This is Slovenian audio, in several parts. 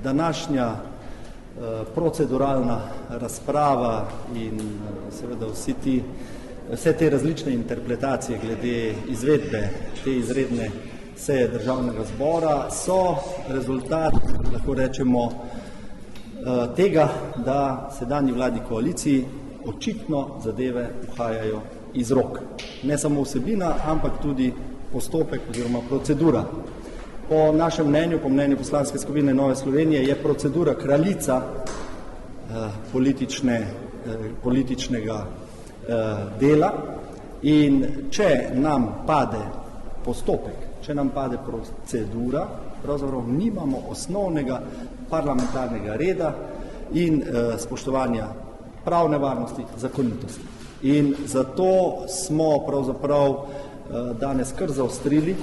današnja proceduralna razprava in seveda vse te različne interpretacije glede izvedbe te izredne seje Državnega zbora so rezultat, lahko rečemo, tega, da sedanji vladni koaliciji očitno zadeve uhajajo iz rok. Ne samo vsebina, ampak tudi postopek oziroma procedura. Po našem mnenju, po mnenju Poslanske skupine Nove Slovenije, je procedura kraljica političnega dela in če nam pade postopek, če nam pade procedura, pravzaprav nimamo osnovnega parlamentarnega reda in spoštovanja pravne varnosti, zakonitosti. In zato smo pravzaprav danes kar zaostrili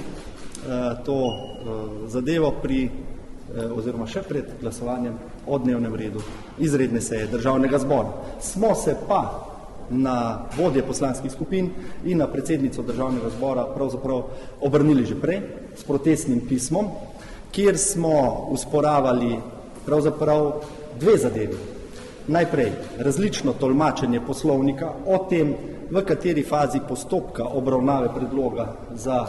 to zadevo oziroma še pred glasovanjem o dnevnem redu izredne seje Državnega zbora. Smo se pa na vodje poslanskih skupin in na predsednico Državnega zbora pravzaprav obrnili že prej s protestnim pismom, kjer smo usporavali pravzaprav dve zadevi. Najprej različno tolmačenje poslovnika o tem, v kateri fazi postopka obravnave predloga za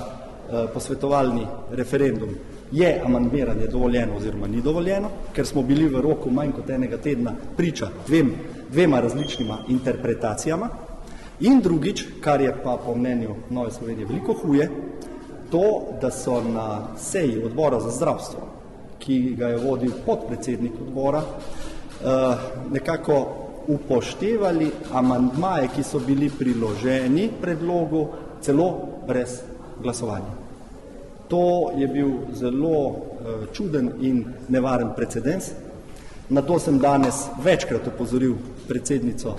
posvetovalni referendum je amandmiranje dovoljeno oziroma ni dovoljeno, ker smo bili v roku manj kot enega tedna priča dvema različnima interpretacijama. In drugič, kar je pa po mnenju Nove Slovenije veliko huje, to, da so na seji odbora za zdravstvo, ki ga je vodil podpredsednik odbora, nekako upoštevali amandmaje, ki so bili priloženi predlogu, celo brez glasovanja. To je bil zelo čuden in nevaren precedens. Na to sem danes večkrat opozoril predsednico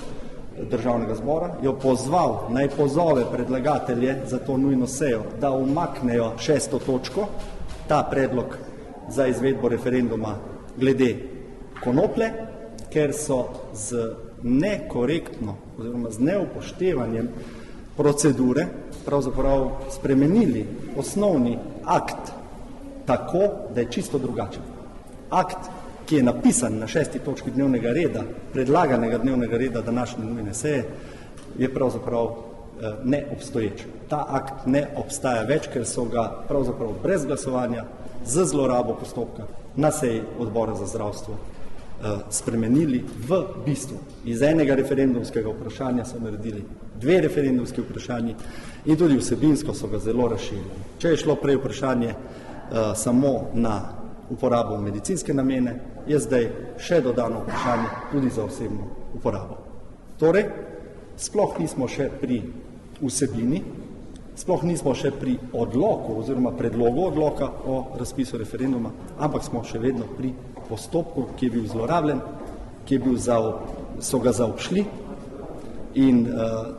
Državnega zbora, jo pozval, naj pozove predlagatelje za to nujno sejo, da umaknejo 6. točko, ta predlog za izvedbo referenduma glede konoplje, ker so z nekorektno oziroma z neupoštevanjem procedure pravzaprav spremenili osnovni akt tako, da je čisto drugačen. Akt, ki je napisan na 6. točki dnevnega reda, predlaganega dnevnega reda današnje nujne seje, je pravzaprav neobstoječ. Ta akt ne obstaja več, ker so ga pravzaprav brez glasovanja z zlorabo postopka na seji odbora za zdravstvo spremenili v bistvu. Iz enega referendumskega vprašanja so naredili dve referendumski vprašanji in tudi vsebinsko so ga zelo razširili. Če je šlo prej vprašanje samo na uporabo v medicinske namene, je zdaj še dodano vprašanje tudi za osebno uporabo. Torej, sploh nismo še pri vsebini, sploh nismo še pri odloku oziroma predlogu odloka o razpisu referenduma, ampak smo še vedno pri postopku, ki je bil zlorabljen, so ga zaobšli in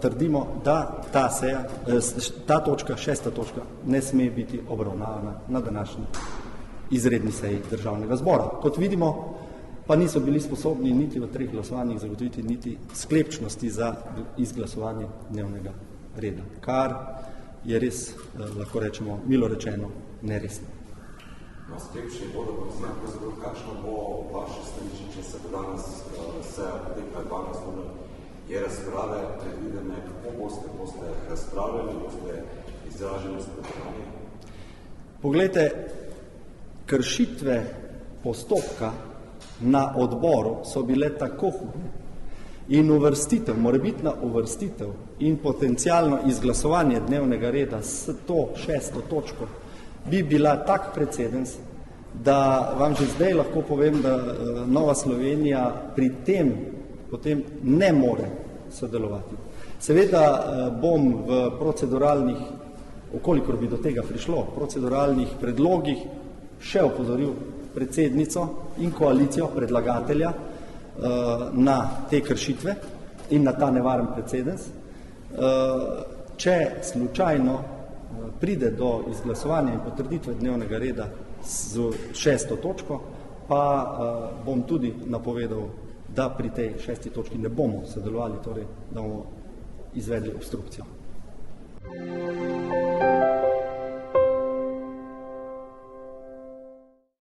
trdimo, da ta točka, 6. točka, ne sme biti obravnavana na današnji izredni seji Državnega zbora. Kot vidimo, pa niso bili sposobni niti v 3 glasovanjih zagotoviti niti sklepčnosti za izglasovanje dnevnega reda, kar je res, lahko rečemo, milo rečeno, neresno. Na sklepčni bodo pa vzimam, kakšno bo vaše stališče, če se bo danes seja potekla 12. Je razprave predvidene, kako boste razpravljali, boste izražili nasprotovanje? Poglejte, kršitve postopka na odboru so bile tako hude in morebitna uvrstitev in potencialno izglasovanje dnevnega reda s to 6. točko bi bila tak precedens, da vam že zdaj lahko povem, da Nova Slovenija pri tem potem ne more sodelovati. Seveda bom v proceduralnih, okolikor bi do tega prišlo, proceduralnih predlogih še opozoril predsednico in koalicijo predlagatelja na te kršitve in na ta nevaren precedens. Če slučajno pride do izglasovanja in potrditve dnevnega reda z 6. točko, pa bom tudi napovedal, da pri tej 6. točki ne bomo sodelovali, torej da bomo izvedli obstrukcijo.